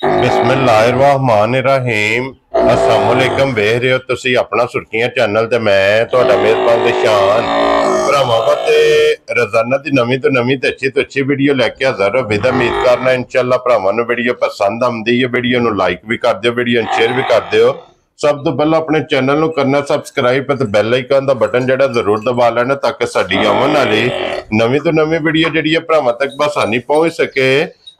बिस्मिल्लाहिर्रहमानिर्रहीम अस्सलाम वालेकुम वेख रहे हो तुसी अपना सुर्खियां चैनल ते मैं तुहाडा मेहरबान निशान भरावां ते रोजाना दी नवीं तो अच्छी वीडियो लैके हाज़र हो। विद उम्मीद करना इंशाअल्लाह भरावां नूं वीडियो पसंद आउंदी है। वीडियो नूं लाइक भी कर दिओ, वीडियो नूं शेयर भी कर दिओ। सब तो पहला अपने चैनल नूं करना सबसक्राइब ते बैल आइकन दा बटन जिहड़ा जरूर दबा लेना ताकि साडी आउण वाली नवीं तो नवीं वीडियो जिहड़ी है भरावां तक बसानी पहुंच सके।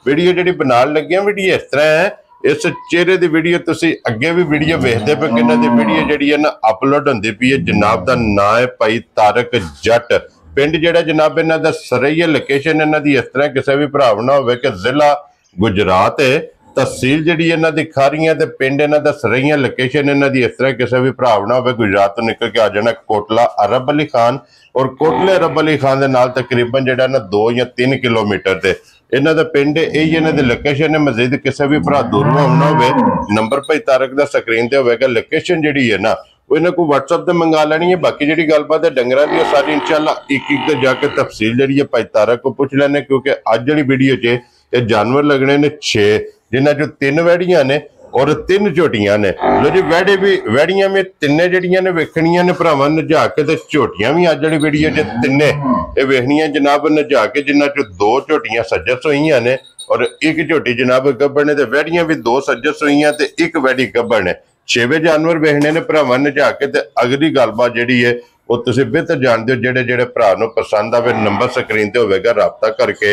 वीडियो जिहड़ी बनाउण लगे वीडियो इस तरह है, इस चेहरे की वीडियो तुसी अगे भी वीडियो वेखते पे कि इन्हां दी वीडियो जिहड़ी है ना अपलोड हुंदी पई है। जनाब दा नाम है भाई तारक जट, पिंड जिहड़ा जनाब इन्हां दा सरैया, लोकेशन इन्हां दी इस तरह किसी भी भरा ना होवे कि जिला गुजरात है, तहसील जिहड़ी इन्हां दी खारियां ते पिंड इन्हां दा सरैया, लोकेशन इन्हां दी इस तरह किसी भी भरा ना होवे गुजरात तो निकल के आ जाना कोटला अरब अली खान। और कोटले अरब अली खान दे नाल तकरीबन जिहड़ा ना 2 या 3 किलोमीटर ते इन्हां दा पिंड यही इन्हां दी लोकेशन है। मजीद किसी भी भरा दूरों आउणा होवे नंबर भाई तारक दा स्क्रीन ते होवेगा। लोकेशन जिहड़ी है ना वो इन्हां को व्हाट्सएप ते मंगा लेनी है। बाकी जिहड़ी गलबात है डंगरां दी सारी इंशाअल्लाह एक एक ते जाके तफसील जिहड़ी है भाई तारक को पुछ लैने, क्योंकि अज जिहड़ी वीडियो च ये जानवर लगने ने 6 जिन्हां चों 3 वैड़ियां ने और 3 झोटियां ने। लो जी वैड़े भी वैड़ियां में तिन्ने जड़ियां ने वेखनियां ने भरावां नजा के ते झोटियां भी अज वाली वीडियो च तिन्ने ये वेखनियां जनाब नजा के, जिन्हां चों 2 झोटियां सज्जस होईयां ने और 1 झोटी जनाब गब्बड़ ने। ते वैड़ियां भी 2 सज्जस होईयां ते 1 वैड़ी गब्बड़ ने। 6 जानवर वेखने ने भरावां नजा के ते अगली गलबात जिहड़ी है वो तुसीं बेहतर जानदे हो। जेड़े जेड़े भरा नूं पसंद आवे नंबर स्क्रीन ते होवेगा, राबता करके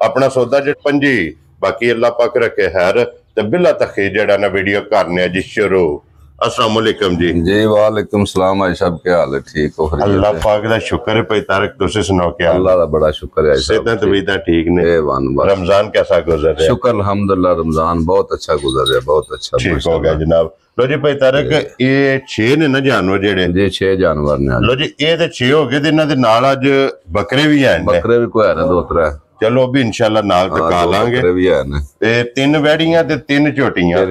अपना सौदा ज पंजी। बाकी अल्लाह पाक रखे खैर ते बिला तखीर जेड़ा ना वीडियो करने जी शुरू। अस्सलाम वालेकुम जी। जी वालेकुम सलाम। भाई साहब क्या हाल है? ठीक हो? अल्लाह पाक दा शुक्र है। भाई तारक तुसी सुनाओ क्या? अल्लाह दा बड़ा शुक्र है। सेहत तबीयत ठीक ने? रमजान कैसा गुजर रहा है? शुक्र अल्हम्दुलिल्लाह, रमजान बहुत अच्छा गुजर रहा है, बहुत अच्छा ठीक हो गया जनाब। लो जी भाई तारक ये 6 ने ना जानवर जेड़े जी 6 जानवर ने। लो जी ये ते 6 हो गए ते इन्हां दे नाल अज बकरे भी हैं। बकरे भी कोई है ना 2-3, चलो भी इंशाल्लाह नाल टका लांगे। भी है ना ते 3 वैड़ियां ते 3 झोटियां।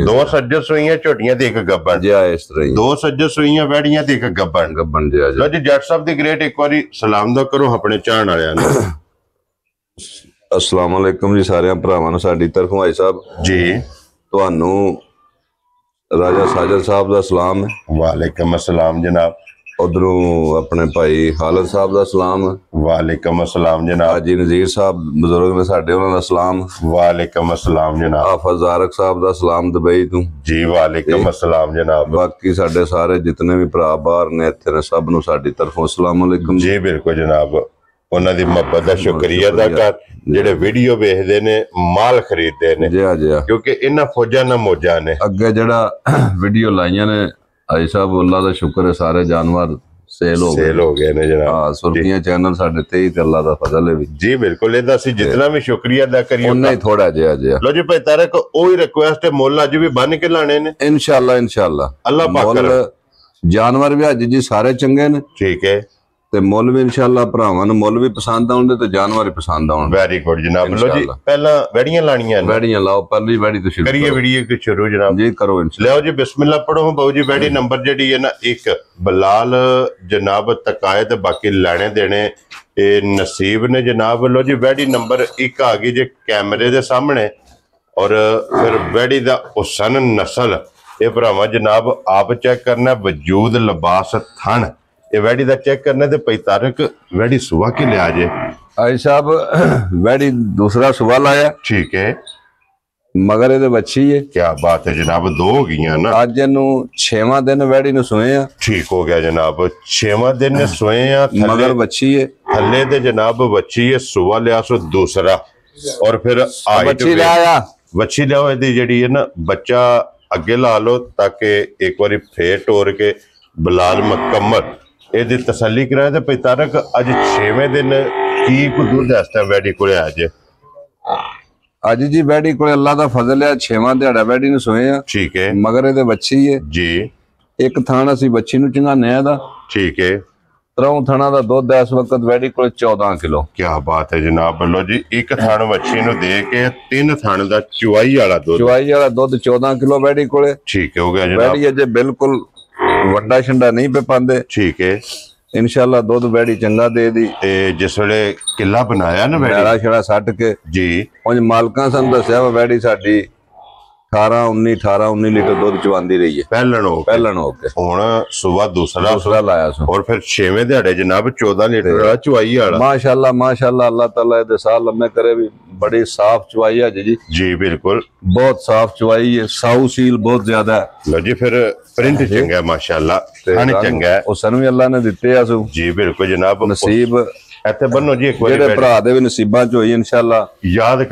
2 सज्जस होईयां झोटियां ते 1 गब्बड़ जी। इस तरह 2 सज्जस होईयां वैड़ियां ते 1 गब्बड़ जी। लो जी जट साहब दी ग्रेट एक बारी सलाम दा करो अपने चाहण वालियां नूं। अस्सलाम वालेकुम जी सारे भरावां नूं साडी तरफों भाई साहब जी तुहानूं राजा साजद साहब दा सलाम है। वालेकुम अस्सलाम जनाब। उधरों अपने भाई खालिद साहब दा सलाम। वालेकुम अस्सलाम जनाब। हाजी नज़ीर साहब बुजुर्ग ने साडे उन्हां दा सलाम। वालेकुम अस्सलाम जनाब। हाफिज ज़ारक साहब दा सलाम दुबई तो जी। वालेकुम अस्सलाम जनाब। बाकी साडे सारे जितने भी भरा बाहर ने इत्थे ने सब नूं साडी तरफों अस्सलाम वालेकुम जी। बिल्कुल जनाब, उन्हां दी मोहब्बत दा शुक्रिया अदा कर जेड़े वीडियो वेखदे ने माल खरीददे ने। जी जी क्योंकि इन्हां फौजां ना मौजां ने। अगे जेड़ा वीडियो लाइयां ने आई साहब अल्लाह दा शुक्र है सारे जानवर सेल हो गए ने जनाब। हां सुर्खियां चैनल साडे ते ही ते अल्लाह दा फजल है जी। बिल्कुल इहदा सी जितना भी शुक्रिया अदा करिए उन्ना ही थोड़ा जिहा लो जी भाई तारक ओही रिक्वेस्ट है, मुल अज भी बन के लाने ने इंशाअल्लाह इंशाअल्लाह। अल्लाह पाक जानवर भी अज जी सारे चंगे ने। ठीक है ते मुल भी इंशाअल्लाह भरावां नूं मुल भी पसंद आउंदे ते जानवर भी पसंद आउण। वेरी गुड जनाब। लो जी पहला वैड़ियां लाणियां ने। वैड़ियां लाओ, पहली वैड़ी तो शुरू करिए वीडियो की शुरू जनाब जी करो। लो जी बिस्मिल्लाह पढ़ो बाबू जी। वैड़ी नंबर जेडी है ना 1 बलाल जनाब तकाए ते बाकी लैने देने ए नसीब ने जनाब। लो जी वैड़ी नंबर 1 आ गई जे कैमरे दे सामने। और फिर वैड़ी दा हुसन नस्ल ये भरावां जनाब आप चेक करना, वजूद लिबास थन ये वैड़ी दा चेक करना। ते भाई तारक वैड़ी सुबह के लिया जे आई साहब वैड़ी दूसरा सुबह लाया। ठीक है मगर ये बच्ची है। क्या बात है जनाब, 2 हो गई ना अज इनू 6वां दिन वैड़ी नूं सोए आ। ठीक हो गया जनाब, 6वां दिन ने सोए आ। मगर बच्ची है थले ते जनाब बच्ची है। सुबह लिया सो दूसरा और फिर बच्ची लाया। बच्ची लिया इहदी जेड़ी है ना बच्चा अगे ला लो ताकि एक बारी फेर टोर के बलाल मुकम्मल ਇਹਦੀ तसल्ली कराए। तो भाई तारक अज 6वें दिन की को दूध इस टाइम वैड़ी को अज अज जी वैड़ी को अल्लाह दा फजल है 6वां दिहाड़ा वैड़ी नूं सोए आ। ठीक है मगर ਇਹਦੇ बच्ची है जी। एक थान ਅਸੀਂ बच्ची नूं चंगाने आ दा। ठीक है 3 थाना दा दुध इस वक्त वैड़ी को 14 किलो। क्या बात है जनाब। लो जी 1 थान बच्ची नूं दे के 3 थान दा चुवाई वाला दुध 14 किलो वैड़ी को। ठीक है हो गया जनाब। वैड़ी अजे बिल्कुल वड्डा छंडा नहीं पे पांदे। ठीक है इंशाअल्लाह दुध वैड़ी चंगा दे दी। जिस वेले किला बनाया ना वैड़ा छड़ा सट के जी उंज मालकां सन दस्या वैड़ी साडी 18 19 ਲੀਟਰ ਦੁੱਧ ਚਵਾਉਂਦੀ ਰਹੀ ਹੈ ਪਹਿਲਣ ਹੋ ਕੇ ਹੁਣ ਸਵੇਰ ਦੂਸਰਾ ਲਾਇਆ ਸੋ ਔਰ ਫਿਰ 6ਵੇਂ ਦਿਹਾੜੇ ਜਨਾਬ 14 ਲੀਟਰ ਵਾਲਾ ਚਵਾਈ ਵਾਲਾ ਮਾਸ਼ਾਅੱਲਾ ਅੱਲਾਹ ਤਾਲਾ ਇਹਦੇ ਸਾਹ ਲੰਮੇ ਕਰੇ ਵੀ ਬੜੀ ਸਾਫ ਚਵਾਈ ਹੈ ਜੀ ਬਿਲकुल ਬਹੁਤ ਸਾਫ ਚਵਾਈ ਹੈ ਸਾਊ ਸੀਲ ਬਹੁਤ ਜ਼ਿਆਦਾ ਹੈ ਲੋ ਜੀ ਫਿਰ ਪ੍ਰਿੰਟ ਚੰਗਾ ਮਾਸ਼ਾਅੱਲਾ ਖਾਣੇ ਚੰਗਾ ਉਹ ਸਾਨੂੰ ਵੀ ਅੱਲਾਹ ਨੇ ਦਿੱਤੇ ਆ ਸੋ ਜੀ ਬਿਲकुल ਜਨਾਬ ਨਸੀਬ ਇੱਥੇ ਬੰਨੋ ਜੀ ਇੱਕ ਵਾਰੀ ਜਿਹੜੇ ਭਰਾ ਦੇ ਵੀ ਨਸੀਬਾਂ ਚ ਹੋਈ ਇਨਸ਼ਾਅੱਲਾ ਯਾਦ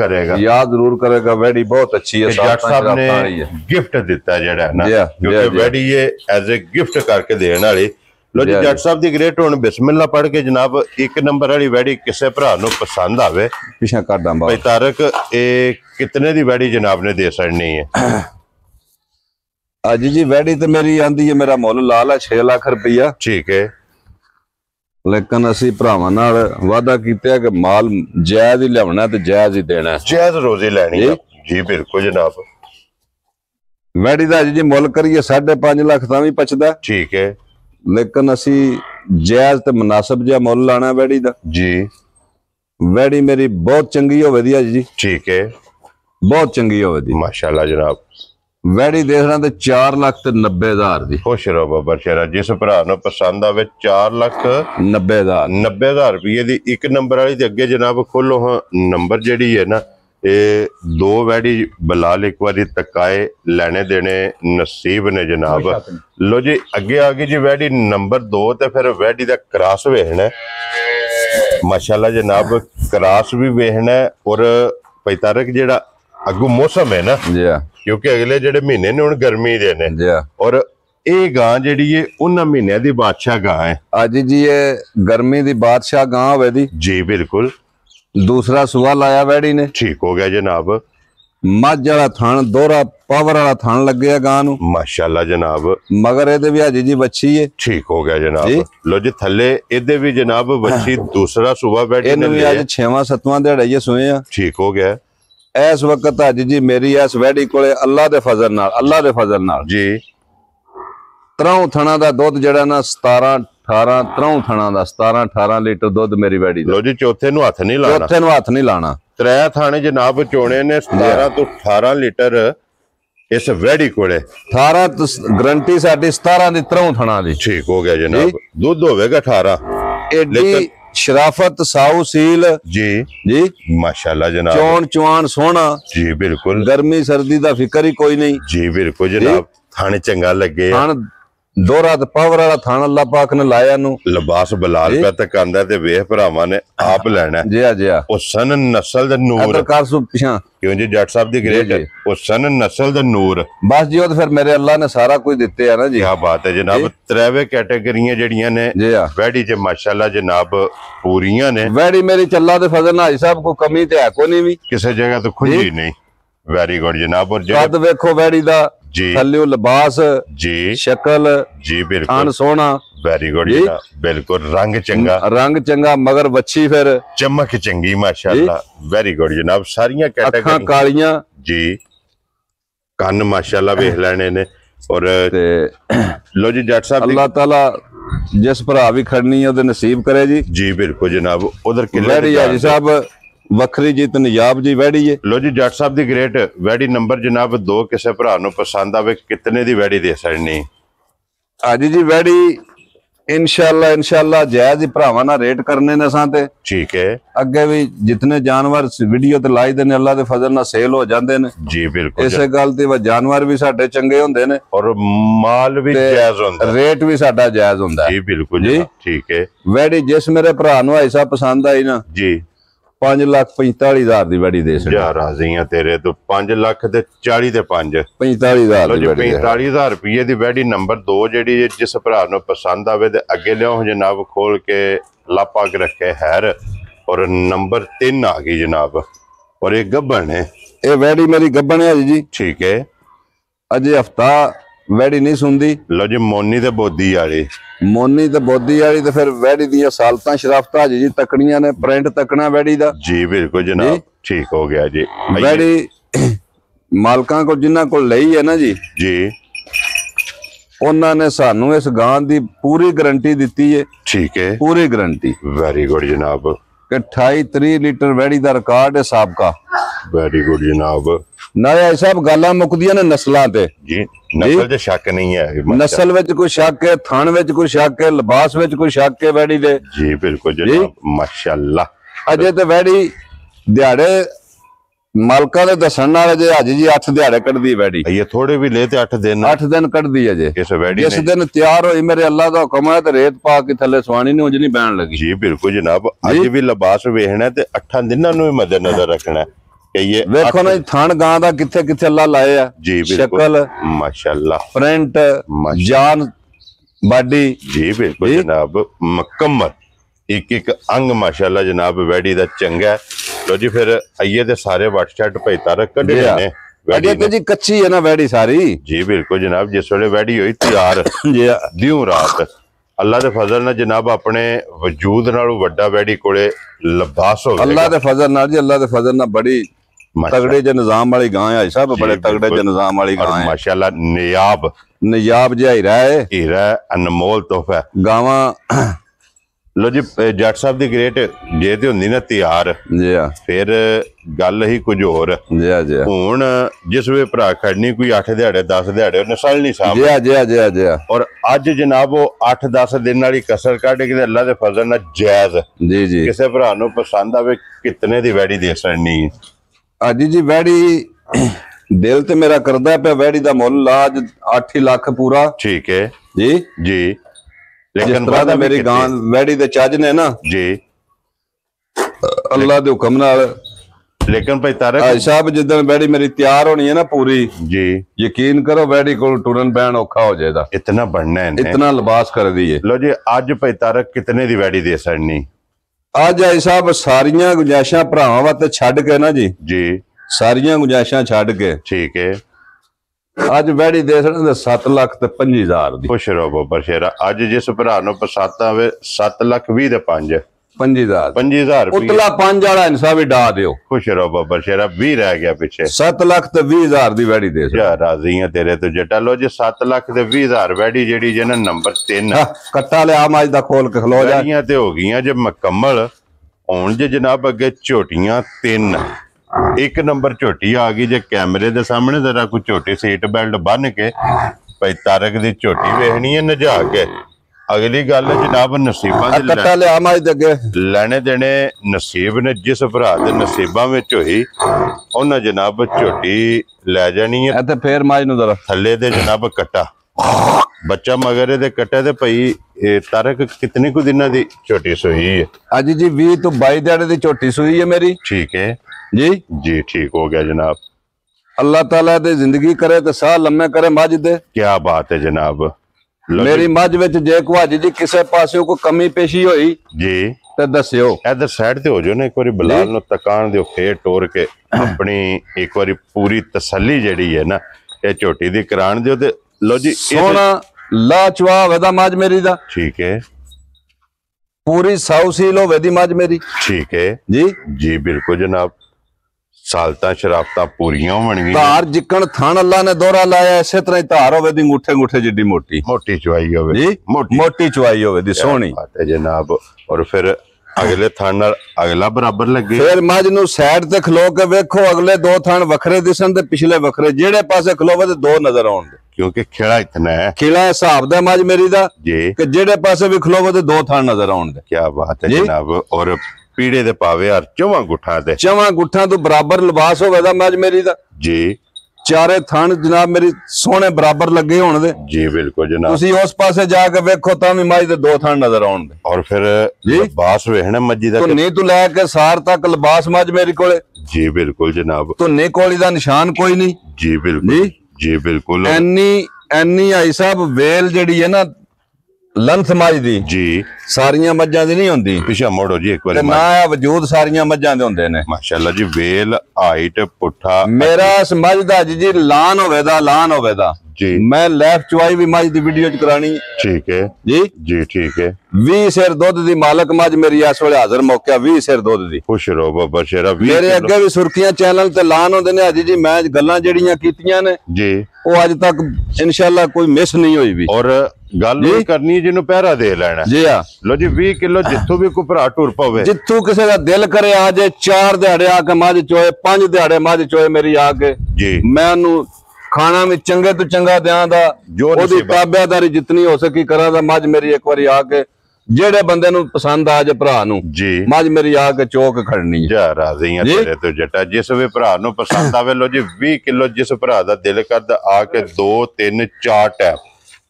ਜ਼ਰੂਰ ਕਰੇਗਾ ਵੈੜੀ ਬਹੁਤ ਅੱਛੀ ਹੈ ਜੱਟ ਸਾਹਿਬ ਨੇ ਗਿਫਟ ਦਿੱਤਾ ਜਿਹੜਾ ਨਾ ਕਿਉਂਕਿ ਵੈੜੀ ਇਹ ਐਜ਼ ਅ ਗਿਫਟ ਕਰਕੇ ਦੇਣ ਵਾਲੀ ਲੋ ਜੀ ਜੱਟ ਸਾਹਿਬ ਦੀ ਗ੍ਰੇਟ ਹੁਣ ਬਿਸਮਿਲ੍ਲਾ ਪੜ੍ਹ ਕੇ ਜਨਾਬ 1 ਨੰਬਰ ਵਾਲੀ ਵੈੜੀ ਕਿਸੇ ਭਰਾ ਨੂੰ ਪਸੰਦ ਆਵੇ ਪਿਛਾ ਕੱਢਾਂ ਭਾਈ ਤਾਰਕ ਇਹ ਕਿਤਨੇ ਦੀ ਵੈੜੀ ਜਨਾਬ ਨੇ ਦੇ ਛੜਨੀ ਹੈ ਅੱਜ ਜੀ ਵੈੜੀ ਤੇ ਮੇਰੀ ਆਂਦੀ ਹੈ ਮੇਰਾ ਮੁੱਲ ਲਾ ਲਾ 6 ਲੱਖ ਰੁਪਈਆ ਠੀਕ ਹੈ ਲੇਕਿਨ ਅਸੀਂ ਭਰਾਵਾਂ ਨਾਲ ਵਾਅਦਾ ਕੀਤਾ ਕਿ ਮਾਲ ਜਾਇਜ਼ ਹੀ ਲਿਆਉਣਾ ਤੇ ਜਾਇਜ਼ ਹੀ ਦੇਣਾ ਜਾਇਜ਼ ਰੋਜ਼ੀ ਲੈਣੀ ਹੈ ਜੀ ਬਿਲਕੁਲ ਜਨਾਬ ਵੈੜੀ ਦਾ ਜੀ ਮੁੱਲ ਕਰੀਏ 5.5 ਲੱਖ ਤਾਂ ਵੀ ਪਚਦਾ ਠੀਕ ਹੈ ਲੇਕਿਨ ਅਸੀਂ ਜਾਇਜ਼ ਤੇ ਮੁਨਾਸਬ ਜਿਹਾ ਮੁੱਲ ਲਾਣਾ ਵੈੜੀ ਦਾ ਜੀ ਵੈੜੀ ਮੇਰੀ ਬਹੁਤ ਚੰਗੀ ਹੋਵੇ ਦੀ ਜੀ ਠੀਕ ਹੈ ਬਹੁਤ ਚੰਗੀ ਹੋਵੇ ਦੀ ਮਾਸ਼ਾਅੱਲਾ ਜਨਾਬ ਵੈੜੀ ਦੇਖਣਾ ਤੇ 4,90,000 ਦੀ ਖੁਸ਼ ਰਹੋ ਬਾਬਾ ਸ਼ੇਰਾ ਜਿਸ ਭਰਾ ਨੂੰ ਪਸੰਦ ਆਵੇ 4,90,000 ਰੁਪਏ ਦੀ 1 ਨੰਬਰ ਵਾਲੀ ਤੇ ਅੱਗੇ ਜਨਾਬ ਖੋਲੋ ਹਾਂ ਨੰਬਰ ਜਿਹੜੀ ਹੈ ਨਾ ਇਹ 2 ਵੈੜੀ ਬਲਾਲ ਇੱਕ ਵਾਰੀ ਤਕਾਏ ਲੈਣੇ ਦੇਣੇ ਨਸੀਬ ਨੇ ਜਨਾਬ ਲੋ ਜੀ ਅੱਗੇ ਆ ਗਈ ਜੀ ਵੈੜੀ ਨੰਬਰ 2 ਤੇ ਫਿਰ ਵੈੜੀ ਦਾ ਕ੍ਰਾਸ ਵੇਖਣਾ ਮਾਸ਼ਾਅੱਲਾ ਜਨਾਬ ਕ੍ਰਾਸ ਵੀ ਵੇਖਣਾ ਔਰ ਭਾਈ ਤਾਰਕ ਜਿਹੜਾ ਅੱਗੂ ਮੌਸਮ ਹੈ ਨਾ ਜੀ ਕਿਉਂਕਿ ਅਗਲੇ ਜਿਹੜੇ ਮਹੀਨੇ ਨੇ ਹੁਣ ਗਰਮੀ ਦੇ ਨੇ ਜੀ ਔਰ ਇਹ ਗਾਂ ਜਿਹੜੀ ਹੈ ਉਹਨਾਂ ਮਹੀਨਿਆਂ ਦੀ ਬਾਦਸ਼ਾਹ ਗਾਂ ਹੈ ਅੱਜ ਜੀ ਇਹ ਗਰਮੀ ਦੀ ਬਾਦਸ਼ਾਹ ਗਾਂ ਹੋਵੇ ਦੀ ਜੀ ਬਿਲकुल ਦੂਸਰਾ ਸੂਆ ਲਾਇਆ ਵੈੜੀ ਨੇ ਠੀਕ ਹੋ ਗਿਆ ਜਨਾਬ ਮੱਝ ਵਾਲਾ ਥਣ ਦੋਹਰਾ ਪਾਵਰ ਵਾਲਾ ਥਣ ਲੱਗਿਆ ਗਾਂ ਨੂੰ ਮਾਸ਼ਾਅੱਲਾ ਜਨਾਬ ਮਗਰ ਇਹਦੇ ਵੀ ਅੱਜ ਜੀ ਬੱਚੀ ਹੈ ਠੀਕ ਹੋ ਗਿਆ ਜਨਾਬ ਲੋ ਜੀ ਥੱਲੇ ਇਹਦੇ ਵੀ ਜਨਾਬ ਬੱਚੀ ਦੂਸਰਾ ਸੂਆ ਵੈੜੀ ਇਹਨੂੰ ਵੀ ਅੱਜ 6ਵਾਂ 7ਵਾਂ ਦਿਹਾੜਾ ਹੀ ਸੋਏ ਆ ਠੀਕ ਹੋ ਗਿਆ ਇਸ ਵਕਤ ਅੱਜ ਜੀ ਮੇਰੀ ਇਸ ਵੈੜੀ ਕੋਲੇ ਅੱਲਾਹ ਦੇ ਫਜ਼ਲ ਨਾਲ ਜੀ 3 ਥਣਾ ਦਾ ਦੁੱਧ ਜਿਹੜਾ ਨਾ 17 18 3 ਥਣਾ ਦਾ 17 18 ਲੀਟਰ ਦੁੱਧ ਮੇਰੀ ਵੈੜੀ ਲੋ ਜੀ ਚੌਥੇ ਨੂੰ ਹੱਥ ਨਹੀਂ ਲਾਣਾ ਤਰੇ ਥਾਣੇ ਜਨਾਬ ਚੋਣੇ ਨੇ 17 ਤੋਂ 18 ਲੀਟਰ ਇਸ ਵੈੜੀ ਕੋਲੇ 18 ਗਰੰਟੀ ਸਾਡੀ 17 ਦੀ 3 ਥਣਾ ਦੀ ਠੀਕ ਹੋ ਗਿਆ ਜਨਾਬ ਦੁੱਧ ਹੋਵੇਗਾ 18 ਏਡੀ शराफत साऊ सील जी माशाल्लाह जनाब चौन चुआन सोना जी बिल्कुल गर्मी सर्दी दा फिक्र ही कोई नहीं जी बिल्कुल जनाब थाने चंगा लगे थान दोहरा ते पावर वाला थान अल्लाह पाक ने लाया नु लिबास बलाल पे तक आंदा ते वेख भरावां ने आप लेना जी ओ सन नस्ल दा नूर कर सु पिछा क्यों जी जट साहब दी ग्रेट ओ सन नस्ल दा नूर बस जी ओ ते फिर मेरे अल्लाह ने सारा कुछ दिते है ना जी क्या बात है जनाब त्रेवे कैटेगरियां जड़ियां ने वैड़ी च माशाल्लाह जनाब पूरियां ने वैड़ी मेरी चल्ला दे फजल नाल साहब को कमी ते है कोई नहीं भी किसी जगह तो खुली नहीं वेरी गुड जनाब और कद वेखो वैड़ी दा थल्लियों लिबास जी शक्ल जी बिल्कुल सोना वेरी गुड बिल्कुल रंग चंगा मगर बच्ची फिर चमक चंगी माशाल्लाह वेरी गुड जनाब सारियां कैटेगरी कालियां जी कान माशाल्लाह वेख लेने ने और लो जी जट साहब अल्लाह ताला जिस भरा भी खड़नी है ओदे नसीब करे जी बिल्कुल जनाब उधर किले जी साहब वखरी जी तनयाब जी वैड़ी है लो जी जट साहब दी ग्रेट वैड़ी नंबर जनाब 2 किसे भरा नु पसंद आवे कितने दी वैड़ी दे सकनी आज जी वैड़ी इंशाल्लाह जायज ही भरावां ना रेट करने ने सां ते ठीक है अगे भी जितने जानवर वीडियो ते लाई दे ने अल्लाह दे फजल नाल सेल हो जांदे ने जी बिल्कुल इसे गल ते जानवर भी साडे चंगे हुंदे ने और माल भी जायज हुंदा रेट भी साडा जायज हुंदा जी बिल्कुल जी ठीक है वैड़ी जिस मेरे भरा नु भाई साहब पसंद आई ना जी 5,45,000 ਦੀ ਵੈੜੀ ਦੇ ਸਕਦਾ ਯਾਰ ਰਾਜ਼ੀਆਂ ਤੇਰੇ ਤੋਂ 5 ਲੱਖ ਤੇ 40 ਤੇ 5 45,000 ਦੀ ਵੈੜੀ 45,000 ਰੁਪਏ ਦੀ ਵੈੜੀ ਨੰਬਰ 2 ਜਿਹੜੀ ਜਿਸ ਭਰਾ ਨੂੰ ਪਸੰਦ ਆਵੇ ਤੇ ਅੱਗੇ ਲਿਆਓ ਜਨਾਬ ਖੋਲ ਕੇ ਲਾਪਾ ਕੇ ਰੱਖੇ ਹੈਰ ਔਰ ਨੰਬਰ 3 ਆ ਗਈ ਜਨਾਬ ਔਰ ਇਹ ਗੱਬਣ ਹੈ ਇਹ ਵੈੜੀ ਮੇਰੀ ਗੱਬਣ ਹੈ ਜੀ ਠੀਕ ਹੈ ਅਜੇ ਹਫਤਾ ਵੈੜੀ ਨਹੀਂ ਸੁਣਦੀ ਲੋ ਜੀ ਮੋਨੀ ਤੇ ਬੋਦੀ ਵਾਲੀ ਤੇ ਫਿਰ ਵੈੜੀ ਦੀਆਂ ਸਾਲਤਾਂ ਸ਼ਰਾਫਤਾਂ ਜੀ ਤਕੜੀਆਂ ਨੇ ਪ੍ਰਿੰਟ ਤਕਣਾ ਵੈੜੀ ਦਾ ਜੀ ਬਿਲਕੁਲ ਜਨਾਬ ਠੀਕ ਹੋ ਗਿਆ ਜੀ ਵੈੜੀ ਮਾਲਕਾਂ ਕੋਲ ਜਿਨ੍ਹਾਂ ਕੋਲ ਲਈ ਹੈ ਨਾ ਜੀ ਉਹਨਾਂ ਨੇ ਸਾਨੂੰ ਇਸ ਗਾਂ ਦੀ ਪੂਰੀ ਗਾਰੰਟੀ ਦਿੱਤੀ ਹੈ ਠੀਕ ਹੈ ਪੂਰੀ ਗਾਰੰਟੀ ਵੈਰੀ ਗੁੱਡ ਜਨਾਬ कि 28-30 लीटर वैड़ी दा रिकॉर्ड है साबका। वेरी गुड जनाब। ना साहब गल्लां मुकदियां ने नस्लां ते जी, नस्ल ते शक नहीं है, नस्ल विच कोई शक है, थान विच कोई शक है, लिबास विच कोई शक है वैड़ी दे। जी बिल्कुल जनाब माशाअल्लाह। अजे ते वैड़ी दिहाड़े मालका दे दसन नाल जे अज जी 8 दिहाड़े कटदी वैड़ी। ये थोड़े भी ले ते 8 दिन कटदी है जे। इस वैड़ी जिस दिन तैयार होई मेरे अल्लाह दा हुक्म है ते रेत पा के थल्ले सवानी नहीं उंज नहीं बैण लगी। जी बिल्कुल जनाब। अज भी लिबास वेखना ते 8 दिनां नूं मद्देनजर रखना कि ये वेखो ना थान गां दा किथे किथे अल्लाह लाए आ। जी शक्ल माशाअल्लाह, प्रिंट जान बॉडी। जी बिल्कुल जनाब मुकम्मल एक अंग माशाअल्लाह जनाब वैड़ी दा चंगा है। लो जी फिर आइए ते सारे व्हाट्सएप भाई तारक कढे ने वैड़ी ते जी कच्ची है ना वैड़ी सारी। जी बिल्कुल जनाब। जिस वेले वैड़ी होई तैयार जी दियों रात अल्लाह दे फजल नाल जनाब अपने वजूद नालों वड्डा वैड़ी कोले लिबास हो गया। अल्लाह दे फजल नाल जी, अल्लाह दे फजल नाल बड़ी तगड़े जे निजाम वाली गां है साहब, बड़े तगड़े जे निजाम वाली गां है माशाअल्लाह। नियाब जी हीरा अनमोल तोहफा गावां। लो जी जट साहब दी ग्रेट जे ते हुंदी ना तैयार जी फिर गल ही कुछ होर जी हुण जिस वे भरा खड़नी कोई 8 दिहाड़े 10 दिहाड़े नस्ल नहीं साहब जी और अज जनाब वो 8-10 दिन वाली कसर कढ के अल्लाह दे फजल नाल जायज जी जी किसे भरा नूं पसंद आवे कितने दी वैड़ी दे सड़नी अज जी वैड़ी दिल ते मेरा करदा पे वैड़ी दा मुल आज 8 लाख पूरा। ठीक है जी जी। लेकिन बाद मेरी गां वैड़ी दे चज ने ना जी अल्लाह दे हुक्म नाल। लेकिन भाई तारक साहब जिदन वैड़ी मेरी तैयार होनी है ना पूरी जी यकीन करो वैड़ी को टुरन बैन औखा हो जाएगा। इतना बढ़ना है, इतना लिबास कर दी है। लो जी अज भाई तारक कितने दी वैड़ी दे सड़नी अज आई साहब सारियां गुंजाइशां भरावां वास्ते छड्ड के ना जी जी सारियां गुंजाइशां छड्ड के। ठीक है अज वैड़ी दे सकते 7,25,000 दी। खुश रहो बब्बर शेरा। अज जिस भरा नूं पसंद आवे 7,20,000 दे 5,000 उतला 5 वाला इंसाफ भी डा दियो। खुश रहो बब्बर शेरा। 20 रह गया पीछे। 7,20,000 दी वैड़ी दे जा राजी है तेरे तो जटा। लो जी 7,20,000 वैड़ी जेड़ी जे ना नंबर 3 कट्टा ले आम अज दा खोल के खलो जा ते हो गईयां जे मुकम्मल। हुण जे जनाब अगे झोटियां 3 एक नंबर झोटी आ गई जे कैमरे दे सामने जरा कोई झोटी सीट बेल्ट बन के भाई तारक दी झोटी वेखनी है नजा के। अगली गल है जनाब नसीबां दे लैने देने नसीब ने जिस भरा दे नसीबां विच होई उन्हां जनाब झोटी लै जानी है ते फिर माज नूं जरा थल्ले दे जनाब कट्टा बच्चा मगर दे कट्टे ते भाई तारक कितने को दिनां दी झोटी सूई है अज जी 20 तो 22 दिहाड़े दी झोटी सूई है मेरी। ठीक है जी जी ठीक हो गया जनाब। अल्लाह ताला दे जिंदगी करे तो साह लम्मे करे मझ दे। क्या बात है जनाब। मेरी मझ विच जे को अज जी किसे पासे कोई कमी पेशी होई जी ते दस्सियो। इधर साइड ते हो जाओ ना एक बारी बिलाल नु तकान दियो फेर टोर के अपनी एक बारी पूरी तसल्ली जेड़ी है ना ये झोटी दी करान दियो ते लो जी सोना लाजवाब वेदा मझ मेरी दा। ठीक है पूरी 100 सील होवे दी मझ मेरी। ठीक है जी जी बिल्कुल जनाब। सालता शराफता पूरियां होणगियां धार जिकण थान अल्लाह ने दोहरा लाया इसे तरह ही धार होवे दी अंगूठे अंगूठे जिड्डी मोटी मोटी चुवाई होवे जी मोटी चुवाई होवे दी सोहनी बात है जनाब। और फिर अगले थान नाल अगला बराबर लगे फिर मझ नूं साइड ते खलो के वेखो अगले 2 थान वखरे दिसन ते पिछले वखरे जेड़े पासे खलोवे ते 2 नजर आउण दे क्योंकि खिला इतना है खिला हिसाब दा मझ मेरी दा जी कि जेड़े पासे भी खलोवे ते 2 थान नजर आउण दे। क्या बात है जनाब। और पीड़े दे पावे यार 4 गुठा दे 4 गुठा तो बराबर लिबास होवे दा मज मेरी दा जी। चारे थान जनाब मेरी सोने बराबर लगे होने दे जी बिल्कुल जनाब। तुसी उस पासे जाके वेखो तां भी मज दे 2 थान नजर आउण दे। और फिर लिबास वेखना मजी दा तो नहीं तू लेके सार तक लिबास मज मेरी कोले जी बिल्कुल जनाब। तो ने कोली दा निशान कोई नहीं जी बिल्कुल जी बिल्कुल। एनी आई साहब वेल जेड़ी है ना लंथ मज दी जी सारियां मज्जां दी नहीं होंदी। पिछा मोड़ो जी एक बार ना वजूद सारियां मज्जां दे होंदे ने माशाअल्लाह जी। वेल हाइट पुठा मेरा इस मज दा जी लान होवे दा जी। मैं लेफ्ट चुवाई भी मज दी वीडियो च करानी। ठीक है जी जी ठीक है। 20 सिर दुध दी मालक मज मेरी इस वेले हाजिर मौका 20 सिर दुध दी। खुश रहो बाबा शेरा। मेरे अगे भी सुर्खियां चैनल ते लान होंदे ने अजी जी मैं गल्लां जेड़ियां कीतियां ने जी वो अज तक इंशाअल्लाह कोई मिस नहीं हुई भी। और ਗੱਲ ਉਹ ਕਰਨੀ ਜਿਹਨੂੰ ਪਹਿਰਾ ਦੇ ਲੈਣਾ ਜੀ ਆ ਲੋ ਜੀ 20 ਕਿਲੋ ਜਿੱਥੋਂ ਵੀ ਕੋਈ ਭਰਾ ਟੁਰ ਪਵੇ ਜਿੱਥੋਂ ਕਿਸੇ ਦਾ ਦਿਲ ਕਰੇ ਆ ਜੇ 4 ਦਿਹਾੜੇ ਆ ਕੇ ਮੱਝ ਚੋਏ 5 ਦਿਹਾੜੇ ਮੱਝ ਚੋਏ ਮੇਰੀ ਆ ਕੇ ਜੀ ਮੈਂ ਉਹਨੂੰ ਖਾਣਾ ਵੀ ਚੰਗੇ ਤੋਂ ਚੰਗਾ ਦਿਆਂ ਦਾ ਉਹਦੀ ਤਾਬਿਆਦਾਰੀ ਜਿੰਨੀ ਹੋ ਸਕੀ ਕਰਾਂ ਦਾ ਮੱਝ ਮੇਰੀ ਇੱਕ ਵਾਰੀ ਆ ਕੇ ਜਿਹੜੇ ਬੰਦੇ ਨੂੰ ਪਸੰਦ ਆ ਜੇ ਭਰਾ ਨੂੰ ਜੀ ਮੱਝ ਮੇਰੀ ਆ ਕੇ ਚੋਕ ਖੜਨੀ ਜਾ ਰਾਜ਼ੀ ਆ ਤੇਰੇ ਤੋਂ ਜੱਟਾ ਜਿਸ ਵੀ ਭਰਾ ਨੂੰ ਪਸੰਦ ਆਵੇ ਲੋ ਜੀ 20 ਕਿਲੋ ਜਿਸ ਭਰਾ ਦਾ ਦਿਲ ਕਰਦਾ ਆ ਕੇ 2 3 4 ਟਾਈਮ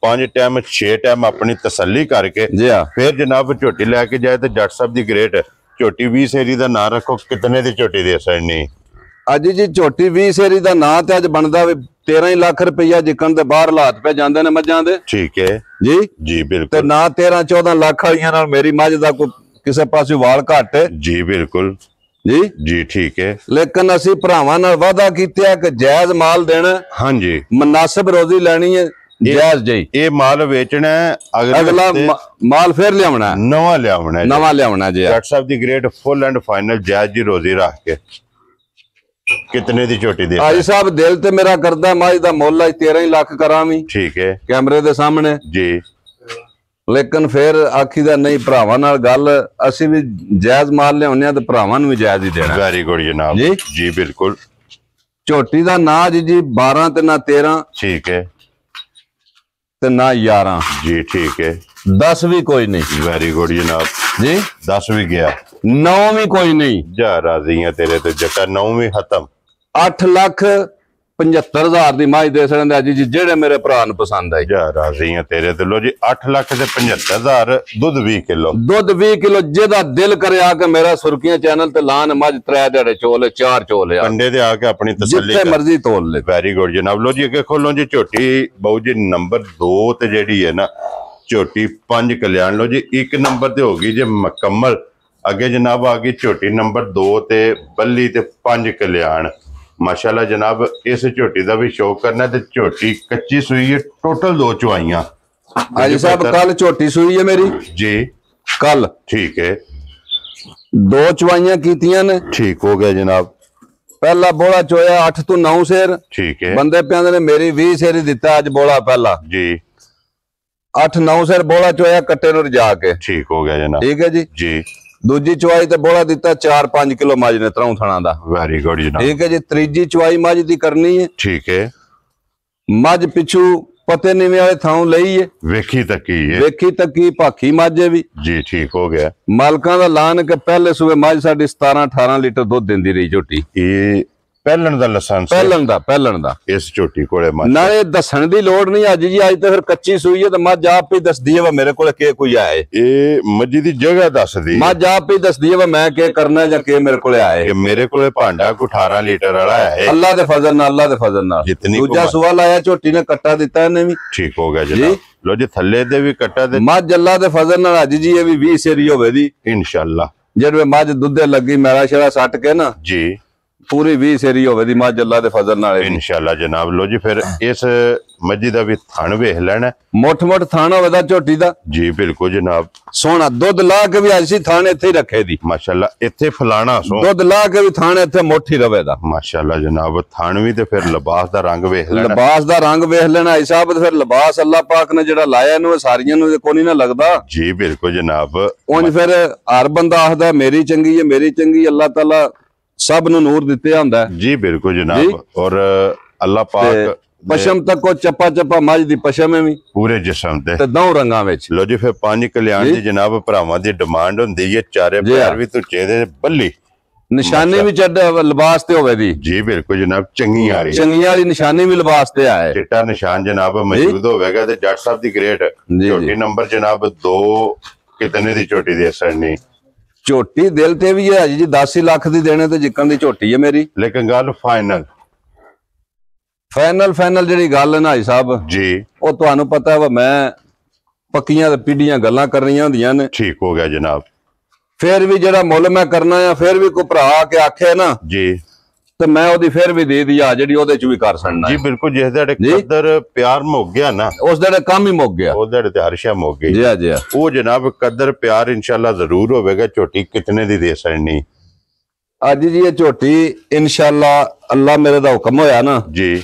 5 ਟਾਈਮ 6 ਟਾਈਮ ਆਪਣੀ ਤਸੱਲੀ ਕਰਕੇ ਫਿਰ ਜਨਾਬ ਝੋਟੀ ਲੈ ਕੇ ਜਾਏ ਤੇ ਜੱਟ ਸਾਹਿਬ ਦੀ ਗ੍ਰੇਟ ਝੋਟੀ 20 ਸੇਰੀ ਦਾ ਨਾਂ ਰੱਖੋ ਕਿਤਨੇ ਦੀ ਝੋਟੀ ਦੇ ਸੜਨੀ ਅੱਜ ਜੀ ਝੋਟੀ 20 ਸੇਰੀ ਦਾ ਨਾਂ ਤੇ ਅੱਜ ਬਣਦਾ ਵੀ 13 ਲੱਖ ਰੁਪਈਆ ਜਿੱਕਣ ਦੇ ਬਾਹਰ ਹਾਲਾਤ ਪੈ ਜਾਂਦੇ ਨੇ ਮੱਝਾਂ ਦੇ ਠੀਕ ਹੈ ਜੀ ਜੀ ਬਿਲਕੁਲ ਤੇ ਨਾ 13 14 ਲੱਖ ਵਾਲੀਆਂ ਨਾਲ ਮੇਰੀ ਮੱਝ ਦਾ ਕੋਈ ਕਿਸੇ ਪਾਸੇ ਵਾਲ ਘੱਟ ਜੀ ਬਿਲਕੁਲ ਜੀ ਜੀ ਠੀਕ ਹੈ ਲੇਕਿਨ ਅਸੀਂ ਭਰਾਵਾਂ ਨਾਲ ਵਾਅਦਾ ਕੀਤਾ ਕਿ ਜਾਇਜ਼ ਮਾਲ ਦੇਣਾ ਹਾਂਜੀ ਮੁਨਾਸਿਬ ਰੋਜ਼ੀ ਲੈਣੀ ਹੈ ਜਾਇਜ਼ ਜੀ ਇਹ ਮਾਲ ਵੇਚਣਾ ਅਗਲਾ ਮਾਲ ਫੇਰ ਲਿਆਉਣਾ ਨਵਾਂ ਲਿਆਉਣਾ ਜੀ ਜੱਟ ਸਾਹਿਬ ਦੀ ਗ੍ਰੇਡ ਫੁੱਲ ਐਂਡ ਫਾਈਨਲ ਜਾਇਜ਼ ਦੀ ਰੋਜ਼ੀ ਰੱਖ ਕੇ ਕਿਤਨੇ ਦੀ ਝੋਟੀ ਦੇ ਆਜੀ ਸਾਹਿਬ ਦਿਲ ਤੇ ਮੇਰਾ ਕਰਦਾ ਮੱਝ ਦਾ ਮੁੱਲ 13 ਲੱਖ ਕਰਾਂ ਵੀ ਠੀਕ ਹੈ ਕੈਮਰੇ ਦੇ ਸਾਹਮਣੇ ਜੀ ਲੇਕਿਨ ਫਿਰ ਆਖੀ ਦਾ ਨਹੀਂ ਭਰਾਵਾਂ ਨਾਲ ਗੱਲ ਅਸੀਂ ਵੀ ਜਾਇਜ਼ ਮਾਲ ਲਿਆਉਂਦੇ ਆ ਤੇ ਭਰਾਵਾਂ ਨੂੰ ਵੀ ਜਾਇਜ਼ ਹੀ ਦੇਣਾ ਵੈਰੀ ਗੁੱਡ ਜਨਾਬ ਜੀ ਬਿਲਕੁਲ ਝੋਟੀ ਦਾ ਨਾਂ ਜੀ 12 ਤੇ ਨਾ 13 ਠੀਕ ਹੈ ਤੇ ਨਾ 11 ਜੀ ਠੀਕ ਹੈ 10 ਵੀ ਕੋਈ ਨਹੀਂ ਵੈਰੀ ਗੁੱਡ ਜਨਾਬ ਜੀ 10 ਵੀ ਗਿਆ 9 ਵੀ ਕੋਈ ਨਹੀਂ ਜਾ ਰਾਜ਼ੀ ਆ ਤੇਰੇ ਤੇ ਜੱਟਾ 9 ਵੀ ਖਤਮ 8,75,000 ਦੀ ਮੱਝ ਦੇ ਸਕਦੇ ਅੱਜ ਜੀ ਜਿਹੜੇ ਮੇਰੇ ਭਰਾ ਨੂੰ ਪਸੰਦ ਆਈ ਜਾ ਰਾਜ਼ੀ ਆ ਤੇਰੇ ਤੇ ਲੋ ਜੀ 8,75,000 ਦੁੱਧ 20 ਕਿਲੋ ਜਿਹਦਾ ਦਿਲ ਕਰੇ ਆ ਕੇ ਮੇਰਾ ਸੁਰਖੀਆਂ ਚੈਨਲ ਤੇ ਲਾਨ ਮੱਝ 3 ਦਿਹਾੜੇ ਚੋਲੇ 4 ਚੋਲੇ ਕੰਡੇ ਦੇ ਆ ਕੇ ਆਪਣੀ ਤਸੱਲੀ ਜਿੱਥੇ ਮਰਜ਼ੀ ਤੋਲ ਲੈ ਵੈਰੀ ਗੁੱਡ ਜਨਾਬ ਲੋ ਜੀ ਅੱਗੇ ਖੋਲੋ ਜੀ ਝੋਟੀ ਬਾਊ ਜੀ ਨੰਬਰ 2 ਤੇ ਜਿਹੜੀ ਹੈ ਨਾ ਝੋਟੀ 5 ਕਲਿਆਣ ਲੋ ਜੀ 1 ਨੰਬਰ ਤੇ ਹੋ ਗਈ ਜੇ ਮੁਕੰਮਲ ਅੱਗੇ ਜਨਾਬ ਆ ਗਈ ਝੋਟੀ ਨੰਬਰ 2 ਤੇ ਬੱਲੀ ਤੇ 5 ਕਲਿਆਣ ਮਾਸ਼ਾਅੱਲਾ ਜਨਾਬ ਇਸ ਝੋਟੀ ਦਾ ਵੀ ਸ਼ੌਕ ਕਰਨਾ ਤੇ ਝੋਟੀ ਕੱਚੀ ਸੂਈ ਹੈ ਟੋਟਲ 2 ਚੁਆਈਆਂ ਆਜੀ ਸਾਹਿਬ ਕੱਲ ਝੋਟੀ ਸੂਈ ਹੈ ਮੇਰੀ ਜੀ ਕੱਲ ਠੀਕ ਹੈ 2 ਚੁਆਈਆਂ ਕੀਤੀਆਂ ਨੇ ਠੀਕ ਹੋ ਗਿਆ ਜਨਾਬ ਪਹਿਲਾ ਬੋਲਾ ਚੋਇਆ 8 ਤੋਂ 9 ਸੇਰ ਠੀਕ ਹੈ ਬੰਦੇ ਪਿਆਂਦੇ ਨੇ ਮੇਰੀ 20 ਸੇਰ ਹੀ ਦਿੱਤਾ ਅੱਜ ਬੋਲਾ ਪਹਿਲਾ ਜੀ 8-9 ਸੇਰ ਬੋਲਾ ਚੋਇਆ ਕੱਟੇ ਨੂੰ ਰਜਾ ਕੇ ਠੀਕ ਹੋ ਗਿਆ ਜਨਾਬ ਠੀਕ ਹੈ ਜੀ ਜੀ ਦੂਜੀ ਚੁਆਈ ਤੇ ਬੋਲਾ ਦਿੱਤਾ 4-5 ਕਿਲੋ ਮੱਝ ਨੇ ਤਰੋਂ ਥਣਾ ਦਾ ਵੈਰੀ ਗੁੱਡ ਜਨਾਬ ਠੀਕ ਹੈ ਜੀ ਤੀਜੀ ਚੁਆਈ ਮੱਝ ਦੀ ਕਰਨੀ ਹੈ ਠੀਕ ਹੈ ਮੱਝ ਪਿੱਛੂ ਪਤੇ ਨੀਵੇਂ ਵਾਲੇ ਥਾਂ ਲਈ ਹੈ ਵੇਖੀ ਤੱਕੀ ਭਾਖੀ ਮੱਝ ਹੈ ਵੀ ਜੀ ਠੀਕ ਹੋ ਗਿਆ ਮਾਲਕਾਂ ਦਾ ਐਲਾਨ ਕਿ ਪਹਿਲੇ ਸੂਬੇ ਮੱਝ ਸਾਡੀ 17-18 ਲੀਟਰ ਦੁੱਧ ਦਿੰਦੀ ਰਹੀ ਝੋਟੀ ਇਹ ਪਹਿਲਣ ਦਾ ਲਾਇਸੈਂਸ ਪਹਿਲਣ ਦਾ ਇਸ ਝੋਟੀ ਕੋਲੇ ਨਾ ਇਹ ਦੱਸਣ ਦੀ ਲੋੜ ਨਹੀਂ ਅੱਜ ਜੀ ਅੱਜ ਤੇ ਫਿਰ ਕੱਚੀ ਸੂਈ ਹੈ ਤੇ ਮੱਝ ਆਪ ਹੀ ਦੱਸਦੀ ਹੈ ਵਾ ਮੇਰੇ ਕੋਲ ਕੀ ਕੋਈ ਆਏ ਇਹ ਮੱਝੀ ਦੀ ਜਗ੍ਹਾ ਦੱਸਦੀ ਮੱਝ ਆਪ ਹੀ ਦੱਸਦੀ ਹੈ ਵਾ ਮੈਂ ਕੀ ਕਰਨਾ ਜਾਂ ਕੀ ਮੇਰੇ ਕੋਲੇ ਆਏ ਕਿ ਮੇਰੇ ਕੋਲੇ ਭਾਂਡਾ ਕੋ 18 ਲੀਟਰ ਵਾਲਾ ਹੈ ਅੱਲਾ ਦੇ ਫਜ਼ਲ ਨਾਲ ਦੂਜਾ ਸਵਾਲ ਆਇਆ ਝੋਟੀ ਨੇ ਕੱਟਾ ਦਿੱਤਾ ਇਹਨੇ ਵੀ ਠੀਕ ਹੋ ਗਿਆ ਜਨਾਬ ਲੋ ਜੀ ਥੱਲੇ ਦੇ ਵੀ ਕੱਟਾ ਦੇ ਮੱਝ ਅੱਲਾ ਦੇ ਫਜ਼ਲ ਨਾਲ ਅੱਜ ਜੀ ਇਹ ਵੀ 20 ਸੇਰੀ ਹੋਵੇ ਦੀ ਇਨਸ਼ਾਅੱਲਾ ਜਿਹੜੇ ਮੱਝ ਦੁੱਧੇ ਲੱਗੀ ਮੈਲਾ ਸ਼ੇਰਾ ਸੱਟ ਕੇ ਨਾ ਜੀ ਪੂਰੀ 20 ਸੇਰੀ ਹੋਵੇ ਦੀ ਮੱਝ ਅੱਲਾ ਦੇ ਫਜ਼ਲ ਨਾਲ ਇਨਸ਼ਾਅੱਲਾ ਜਨਾਬ ਲੋ ਜੀ ਫਿਰ ਇਸ ਮੱਝੀ ਦਾ ਵੀ ਥਣ ਵੇਖ ਲੈਣਾ ਮੋਠ ਥਾਣ ਹੋਵੇ ਦਾ ਝੋਟੀ ਦਾ ਜੀ ਬਿਲਕੁਲ ਜਨਾਬ ਸੋਹਣਾ ਦੁੱਧ ਲਾ ਕੇ ਵੀ ਅੱਜ ਸੀ ਥਾਣ ਇੱਥੇ ਹੀ ਰੱਖੇ ਦੀ ਮਾਸ਼ਾਅੱਲਾ ਇੱਥੇ ਫਲਾਣਾ ਸੋ ਦੁੱਧ ਲਾ ਕੇ ਵੀ ਥਾਣ ਇੱਥੇ ਮੋਠੀ ਰਵੇ ਦਾ ਮਾਸ਼ਾਅੱਲਾ ਜਨਾਬ ਥਣ ਵੀ ਤੇ ਫਿਰ ਲਿਬਾਸ ਦਾ ਰੰਗ ਵੇਖ ਲੈਣਾ ਹਿਸਾਬ ਤੇ ਫਿਰ ਲਿਬਾਸ ਅੱਲਾ ਪਾਕ ਨੇ ਜਿਹੜਾ ਲਾਇਆ ਇਹਨੂੰ ਸਾਰੀਆਂ ਨੂੰ ਕੋਈ ਨਹੀਂ ਨਾ ਲੱਗਦਾ ਜੀ ਬਿਲਕੁਲ ਜਨਾਬ ਉਂਝ ਫਿਰ ਹਰ ਬੰਦਾ ਆਖਦਾ ਮੇਰੀ ਚੰਗੀ ਹੈ ਮੇਰੀ ਚੰਗੀ ਅੱਲਾਹ ਤਾਲਾ ਸਭ ਨੂੰ ਨੂਰ ਦਿੱਤੇ ਹੁੰਦਾ ਜੀ ਬਿਲਕੁਲ ਜਨਾਬ ਔਰ ਅੱਲਾਹ ਪਾਕ ਪਸ਼ਮ ਤੱਕ ਕੋ ਚੱਪਾ ਮੱਝ ਦੀ ਪਸ਼ਮ ਹੈ ਵੀ ਪੂਰੇ ਜਿਸਮ ਤੇ ਦੋ ਰੰਗਾਂ ਵਿੱਚ ਲੋ ਜੀ ਫਿਰ 5 ਕਲਿਆਣ ਦੀ ਜਨਾਬ ਭਰਾਵਾਂ ਦੀ ਡਿਮਾਂਡ ਹੁੰਦੀ ਹੈ ਚਾਰੇ ਪੈਰ ਵੀ ਤੁੱਚੇ ਦੇ ਬੱਲੀ ਨਿਸ਼ਾਨੀ ਵੀ ਚੱਡ ਲਿਬਾਸ ਤੇ ਹੋਵੇ ਦੀ ਜੀ ਬਿਲਕੁਲ ਜਨਾਬ ਚੰਗੀਆਂ ਵਾਲੀ ਨਿਸ਼ਾਨੀ ਵੀ ਲਿਬਾਸ ਤੇ ਆਏ ਚਿੱਟਾ ਨਿਸ਼ਾਨ ਜਨਾਬ ਮੌਜੂਦ ਹੋਵੇਗਾ ਤੇ ਜੱਟ ਸਾਹਿਬ ਦੀ ਗ੍ਰੇਟ ਝੋਟੀ ਨੰਬਰ ਜਨਾਬ 2 ਕਿਤਨੇ ਦੀ ਝੋਟੀ ਦੇ ਸਰਨੀ ਝੋਟੀ ਦਿਲ ਤੇ ਵੀ ਹੈ ਜੀ 10 ਲੱਖ ਦੀ ਦੇਣੇ ਤੇ ਜਿੱਕਣ ਦੀ ਝੋਟੀ ਹੈ ਮੇਰੀ ਲੇਕਿਨ ਗੱਲ ਫਾਈਨਲ ਜਿਹੜੀ ਗੱਲ ਹੈ ਨਾ ਜੀ ਸਾਹਿਬ ਜੀ ਉਹ ਤੁਹਾਨੂੰ ਪਤਾ ਵਾ ਮੈਂ ਪੱਕੀਆਂ ਤੇ ਪੀੜੀਆਂ ਗੱਲਾਂ ਕਰਨੀਆਂ ਹੁੰਦੀਆਂ ਨੇ ਠੀਕ ਹੋ ਗਿਆ ਜਨਾਬ ਫਿਰ ਵੀ ਜਿਹੜਾ ਮੁੱਲ ਮੈਂ ਕਰਨਾ ਆ ਫਿਰ ਵੀ ਕੋਈ ਭਰਾ ਆ ਕੇ ਆਖੇ ਨਾ ਜੀ ਤੇ ਮੈਂ ਉਹਦੀ ਫਿਰ ਵੀ ਦੇ ਦਿਆ ਜਿਹੜੀ ਉਹਦੇ ਚ ਵੀ ਕਰ ਸਕਣਾ ਜੀ ਬਿਲਕੁਲ ਜਿਸ ਦੇ ਕਦਰ ਪਿਆਰ ਮੁੱਕ ਗਿਆ ਨਾ ਉਸ ਦੇ ਕੰਮ ਹੀ ਮੁੱਕ ਗਿਆ ਉਹਦੇ ਤੇ ਹਰਸ਼ਾ ਮੁੱਕ ਗਈ ਜੀ ਉਹ ਜਨਾਬ ਕਦਰ ਪਿਆਰ ਇਨਸ਼ਾਅੱਲਾ ਜ਼ਰੂਰ ਹੋਵੇਗਾ ਝੋਟੀ ਕਿਤਨੇ ਦੀ ਦੇ ਸਕਣੀ ਅੱਜ ਜੀ ਇਹ ਝੋਟੀ ਇਨਸ਼ਾਅੱਲਾ ਅੱਲਾ ਮੇਰੇ ਦਾ ਹੁਕਮ ਹੋਇਆ ਨਾ ਜੀ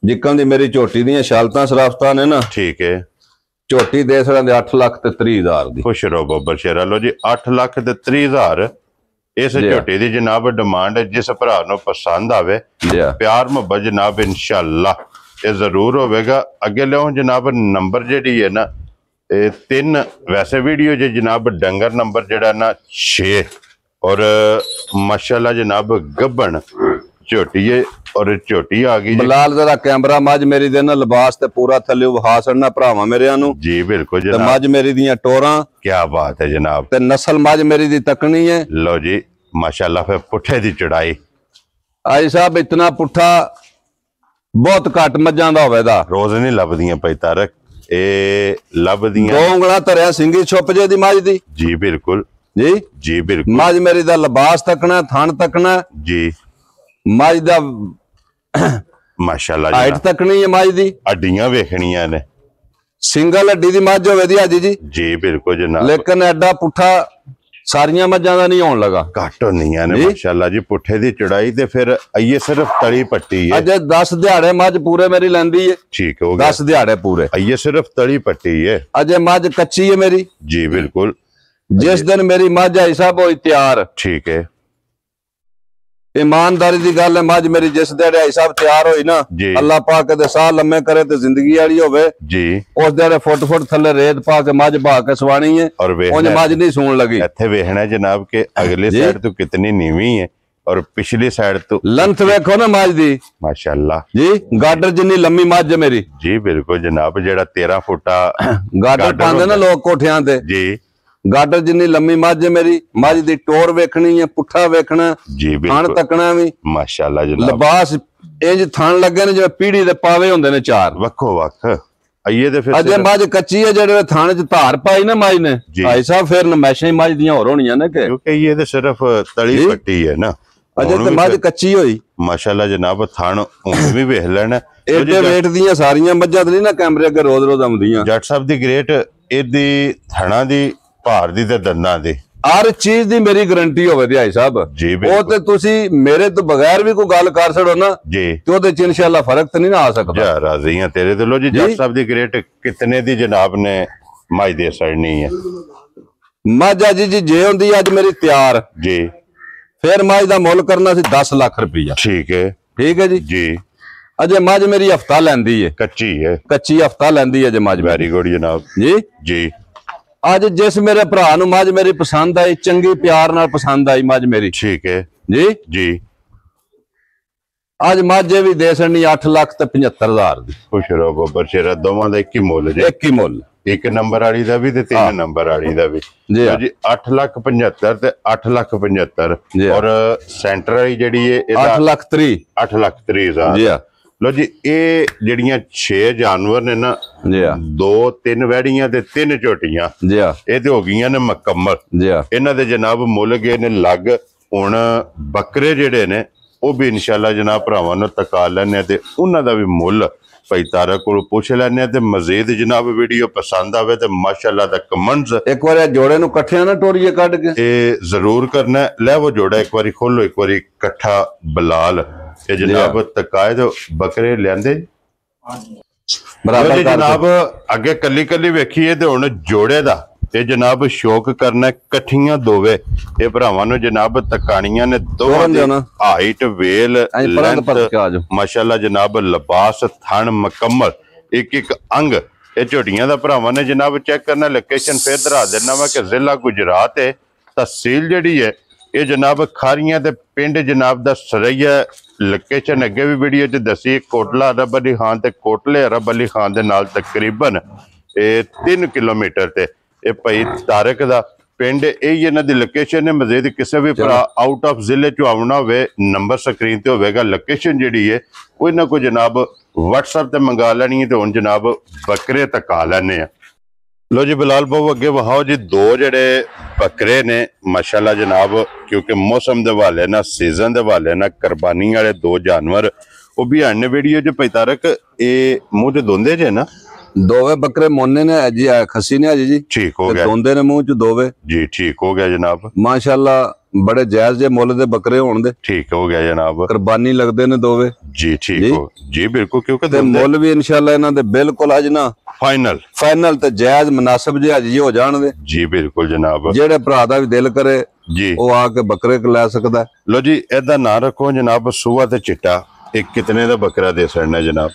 ਜਿੱਕਾਂ ਦੀ ਮੇਰੀ ਝੋਟੀ ਦੀਆਂ ਸ਼ਾਲਤਾਂ ਸਰਾਫਤਾਂ ਨੇ ਨਾ ਠੀਕ ਹੈ ਝੋਟੀ ਦੇ ਸਕਦੇ 8,30,000 ਦੀ। ਖੁਸ਼ ਰਹੋ ਬੱਬਰ ਸ਼ੇਰਾ। ਲੋ ਜੀ 8,30,000 ਇਸ ਝੋਟੀ ਦੀ ਜਨਾਬ ਡਿਮਾਂਡ ਹੈ। ਜਿਸ ਭਰਾ ਨੂੰ ਪਸੰਦ ਆਵੇ ਪਿਆਰ ਮੁਹੱਬਤ ਜਨਾਬ ਇਨਸ਼ਾਅੱਲਾ ਇਹ ਜ਼ਰੂਰ ਹੋਵੇਗਾ। ਅੱਗੇ ਲਿਓ ਜਨਾਬ ਨੰਬਰ ਜਿਹੜੀ ਹੈ ਨਾ ਇਹ 3 ਵੈਸੇ ਵੀਡੀਓ ਜੇ ਜਨਾਬ ਡੰਗਰ ਨੰਬਰ ਜਿਹੜਾ ਨਾ 6 ਔਰ ਮਾਸ਼ਾਅੱਲਾ ਜਨਾਬ ਗੱਬਣ ਝੋਟੀ ਹੈ ਔਰ ਝੋਟੀ ਆ ਗਈ ਬਲਾਲ ਜ਼ਰਾ ਕੈਮਰਾ ਮੱਝ ਮੇਰੀ ਦੇ ਨਾ ਲਿਬਾਸ ਤੇ ਪੂਰਾ ਥੱਲੇ ਵਹਾ ਛੜਨਾ ਭਰਾਵਾਂ ਮੇਰਿਆਂ ਨੂੰ ਜੀ। ਬਿਲਕੁਲ ਜਨਾਬ। ਮੱਝ ਮੇਰੀ ਦੀਆਂ ਟੋਰਾਂ ਕੀ ਬਾਤ ਹੈ ਜਨਾਬ। ਤੇ ਨਸਲ ਮੱਝ ਮੇਰੀ ਦੀ ਤੱਕਣੀ ਹੈ। ਲੋ ਜੀ ਮਾਸ਼ਾਅੱਲਾ ਫਿਰ ਪੁੱਠੇ ਦੀ ਚੜਾਈ ਆਈ ਸਾਹਿਬ ਇਤਨਾ ਪੁੱਠਾ ਬਹੁਤ ਘੱਟ ਮੱਝਾਂ ਦਾ ਹੋਵੇਗਾ। ਰੋਜ਼ ਨਹੀਂ ਲੱਭਦੀਆਂ ਪਈ ਤਾਰਕ ਇਹ ਲੱਭਦੀਆਂ 2 ਉਂਗਲਾਂ ਧਰਿਆ ਸਿੰਗੀ ਛੁਪ ਜੇ ਦੀ ਮੱਝ ਦੀ ਜੀ। ਬਿਲਕੁਲ ਜੀ ਜੀ ਬਿਲਕੁਲ। ਮੱਝ ਮੇਰੀ ਦਾ ਲਿਬਾਸ ਤੱਕਣਾ ਥਣ ਤੱਕਣਾ ਜੀ। ਮੱਝ ਦਾ ਮਾਸ਼ਾਅੱਲਾ ਹਾਈਟ ਤੱਕਣੀ ਹੈ ਮੱਝ ਦੀ। ਅੱਡੀਆਂ ਵੇਖਣੀਆਂ ਨੇ ਸਿੰਗਲ ਹੱਡੀ ਦੀ ਮੱਝ ਹੋਵੇ ਦੀ ਅੱਜ ਜੀ ਜੀ। ਬਿਲਕੁਲ ਜਨਾਬ। ਲੇਕਿਨ ਐਡਾ ਪੁੱਠਾ ਸਾਰੀਆਂ ਮੱਝਾਂ ਦਾ ਨਹੀਂ ਹੋਣ ਲੱਗਾ। ਘੱਟ ਹੁੰਦੀਆਂ ਨੇ ਮਾਸ਼ਾਅੱਲਾ ਜੀ ਪੁੱਠੇ ਦੀ ਚੜਾਈ ਤੇ ਫਿਰ ਆਈਏ ਸਿਰਫ ਤਲੀ ਪੱਟੀ ਹੈ। ਅਜੇ 10 ਦਿਹਾੜੇ ਮੱਝ ਪੂਰੇ ਮੇਰੀ ਲੈਂਦੀ ਹੈ। ਠੀਕ ਹੋ ਗਿਆ 10 ਦਿਹਾੜੇ ਪੂਰੇ ਆਈਏ ਸਿਰਫ ਤਲੀ ਪੱਟੀ ਹੈ। ਅਜੇ ਮੱਝ ਕੱਚੀ ਹੈ ਮੇਰੀ ਜੀ ਬਿਲकुल। ਜਿਸ ਦਿਨ ਮੇਰੀ ਮੱਝ ਆਈ ਸਾਹਿਬ ਹੋਈ ਤਿਆਰ ਠੀਕ ਹੈ ईमानदारी दी गल है मज मेरी जिस दिहाड़े आई साहब तैयार होई ना अल्लाह पाक दे साह लम्मे करे ते जिंदगी वाली होवे जी उस दिहाड़े फुट फुट थल्ले रेत पा के मज बहा के सवानी है और मज नहीं सून लगी। इत्थे वेखना जनाब के अगले साइड तो कितनी नीवी है और पिछली साइड तो लेंथ वेखो ना मज दी माशाअल्लाह जी। गाडर जिन्नी लम्मी मज है मेरी जी बिल्कुल जनाब। जेड़ा 13 फुटा गाडर पांदे ना लोग कोठियां ते जी गाडर जिन्नी लम्मी मज है मेरी। मज दी टोर वेखनी है पुट्ठा वेखना जी थान तकना भी माशाअल्लाह जनाब। लिबास इंज थान लगे ने जिवें पीढ़ी दे पावे हुंदे ने चार वक्खो वक्ख आइए ते फिर अजे मज कच्ची है जेड़े थाने च धार पाई ना मज ने भाई साहब फिर नमैशां मज दियां होर होणियां ने के क्योंकि ये ते सिर्फ तली पट्टी है ना अजे ते मज कच्ची होई माशाअल्लाह जनाब। थान हुण भी वेख लेना एडे वेट दियां सारियां मज्जां ते नहीं ना कैमरे अगे रोज रोज आउंदियां। जट साहब दी ग्रेट एदी थाना दी भार दी ते दंदां दी हर चीज दी मेरी गारंटी होवे दी भाई साहब जी। वो ते तुसी मेरे तो बगैर भी कोई गल कर छड़ो ना जी तो ओदे च इंशाअल्लाह फर्क तो नहीं ना आ सकदा। जा राजी हां तेरे ते। लो जी जट साहब दी ग्रेट कितने दी जनाब ने मज दे सड़नी है मज जी जी जे हुंदी अज मेरी तैयार जी फिर मज दा मुल करना सी 10 लाख रुपया। ठीक है जी जी। अजे मज मेरी हफ्ता लैंदी है कच्ची है कच्ची हफ्ता लैंदी है जे मज। वेरी गुड जनाब जी जी। अज जिस मेरे भरा नूं मज मेरी पसंद आई चंगी प्यार नाल पसंद आई मज मेरी ठीक है जी जी। अज मज भी दे सड़नी 8,75,000 दी। खुश रहो बब्बर शेरा दोवां दा एक ही मुल जी। एक ही मुल एक नंबर वाली दा भी ते 3 नंबर वाली दा भी जी 8,75,000 ते 8,75,000 और सेंटर वाली जेड़ी है 8,30,000 जी। लो जी ये जड़ियां 6 जानवर ने ना जी 2-3 वैड़ियां ते 3 झोटियां जी ये ते हो गईयां ने मुकम्मल जी। इन्हां दे जनाब मुल गए ने लग हुण बकरे जेड़े ने वो भी इंशाअल्लाह जनाब भरावां नूं तका लैने ते उन्हां दा भी मुल भाई तारा कोल पुछ लैने ते मजीद जनाब वीडियो पसंद आवे ते माशाअल्लाह दा कमेंट्स एक बार जोड़े नु इकट्ठे ना टोरिए कट के ए जरूर करना। ले वो जोड़ा एक बारी खोलो एक बारी इकट्ठा बलाल ये जनाब तकाए तो बकरे लियांदे बराबर जनाब अगे कली कली वेखीए ते हुण जोड़े दा ते जनाब शौक करना कट्ठियां दोवे ये भरावां नूं जनाब तकाणियां ने दोवां दी हाइट वेल लेंथ माशाअल्लाह जनाब लिबास थन मुकम्मल एक एक अंग ये झोटियां दा भरावां ने जनाब चेक करना। लोकेशन फिर दरा देना वा कि जिला गुजरात है तहसील जिहड़ी है ये जनाब खारियां ते पिंड जनाब दा सरैया। लोकेशन अगे भी वीडियो च दसी कोटला अरब अली खान ते कोटले अरब अली खान दे नाल तकरीबन 3 किलोमीटर ते ये भाई तारक दा पिंड यही इन्हां दी लोकेशन है। मजीद किसी भी भरा आउट ऑफ जिले चो आउणा होवे नंबर स्क्रीन ते होवेगा। लोकेशन जिहड़ी है वो इन्हां को जनाब व्हाट्सएप ते मंगा लैनी है ते हुण जनाब बकरे तका लैने आ। लो जी बिलाल बाबू अगे वहाओ जी 2 जेड़े बकरे ने माशाअल्लाह जनाब क्योंकि मौसम दे हवाले ना सीजन दे हवाले ना कुर्बानी वाले 2 जानवर वो भी हन वीडियो च भाई तारक ये मुंह ते धोंदे जे ना ਦੋਵੇਂ ਬੱਕਰੇ ਮੋਨੇ ਨੇ ਜੀ, ਖੱਸੀ ਨੇ ਜੀ ਠੀਕ ਹੋ ਗਿਆ ਦੋਂਦੇ ਨੇ ਮੂੰਹ ਚ ਦੋਵੇਂ ਜੀ, ਠੀਕ ਹੋ ਗਿਆ ਜਨਾਬ, ਮਾਸ਼ਾਅੱਲਾ ਬੜੇ ਜਾਇਜ਼ ਜੇ ਮੁੱਲ ਦੇ ਬੱਕਰੇ ਹੋਣ ਦੇ, ਠੀਕ ਹੋ ਗਿਆ ਜਨਾਬ, ਕੁਰਬਾਨੀ ਲੱਗਦੇ ਨੇ ਦੋਵੇਂ ਜੀ, ਠੀਕ ਹੋ ਜੀ, ਬਿਲਕੁਲ, ਕਿਉਂਕਿ ਤੇ ਮੁੱਲ ਵੀ ਇਨਸ਼ਾਅੱਲਾ ਇਹਨਾਂ ਦੇ ਬਿਲਕੁਲ ਅੱਜ ਨਾ ਫਾਈਨਲ ਤੇ ਜਾਇਜ਼ ਮੁਨਾਸਿਬ ਜੇ ਅੱਜ ਹੋ ਜਾਣਗੇ ਜੀ, ਬਿਲਕੁਲ ਜਨਾਬ, ਜਿਹੜੇ ਭਰਾ ਦਾ ਵੀ ਦਿਲ ਕਰੇ ਜੀ ਉਹ ਆ ਕੇ ਬੱਕਰੇ ਲੈ ਸਕਦਾ। ਲੋ ਜੀ ਇਹਦਾ ਨਾਂ ਰੱਖੋ ਜਨਾਬ ਸੂਆ ਤੇ ਚਿੱਟਾ, ਇਹ ਕਿਤਨੇ ਦਾ ਬੱਕਰਾ ਦੇ ਸਕਣਾ ਜਨਾਬ?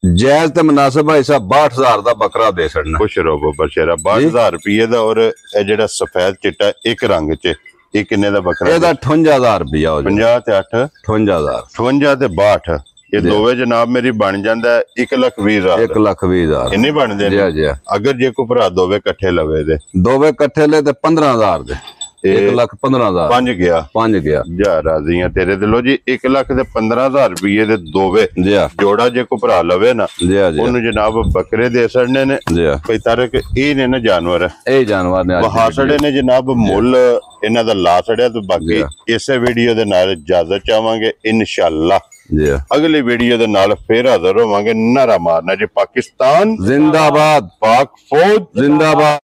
ਜਾਇਜ਼ ਤੇ ਮੁਨਾਸਿਬ ਹੈ ਹਿਸਾਬ 62,000 ਦਾ ਬੱਕਰਾ ਦੇ ਸਕਣਾ। ਖੁਸ਼ ਰਹੋ ਬਸ਼ੇਰਾ, 62,000 ਰੁਪਏ ਦਾ। ਔਰ ਇਹ ਜਿਹੜਾ ਸਫੈਦ ਚਿੱਟਾ ਇੱਕ ਰੰਗ ਚ, ਇਹ ਕਿੰਨੇ ਦਾ ਬੱਕਰਾ? ਇਹਦਾ 58,000 ਰੁਪਇਆ। 50 ਤੇ 8 58,000, 58 ਤੇ 62, ਇਹ ਦੋਵੇਂ ਜਨਾਬ ਮੇਰੀ ਬਣ ਜਾਂਦਾ 1,20,000। 1,20,000 ਇੰਨੇ ਬਣਦੇ ਨੇ ਜੀ। ਅਗਰ ਜੇ ਕੋਈ ਭਰਾ ਦੋਵੇਂ ਇਕੱਠੇ ਲਵੇ ਦੇ, ਦੋਵੇਂ ਇਕੱਠੇ ਲੈ ਤੇ 15,000 ਦੇ, 1,15,000 ਪੰਜ ਗਿਆ ਜਾ ਰਾਜ਼ੀਆਂ ਤੇਰੇ ਦਿਲੋਂ ਜੀ। 1,15,000 ਰੁਪਏ ਦੇ ਦੋਵੇਂ ਜੋੜਾ ਜੇ ਕੋਈ ਭਰਾ ਲਵੇ ਨਾ, ਉਹਨੂੰ ਜਨਾਬ ਬੱਕਰੇ ਦੇ ਸੜਨੇ ਨੇ ਕੋਈ ਤਰਕ। ਇਹ ਨੇ ਨਾ ਜਾਨਵਰ, ਇਹ ਜਾਨਵਰ ਨੇ ਵਹਾਸੜੇ ਨੇ ਜਨਾਬ, ਮੁੱਲ ਇਹਨਾਂ ਦਾ ਲਾ ਸੜਿਆ। ਤੇ ਬਾਕੀ ਇਸੇ ਵੀਡੀਓ ਦੇ ਨਾਲ ਇਜਾਜ਼ਤ ਚਾਹਾਂਗੇ ਇਨਸ਼ਾਅੱਲਾ। ਅਗਲੀ ਵੀਡੀਓ ਦੇ ਨਾਲ ਫੇਰ ਹਾਜ਼ਰ ਹੋਵਾਂਗੇ। ਨਾਰਾ ਮਾਰਨਾ ਜੀ ਪਾਕਿਸਤਾਨ ਜ਼ਿੰਦਾਬਾਦ, ਪਾਕ ਫੌਜ ਜ਼ਿੰਦਾਬਾਦ।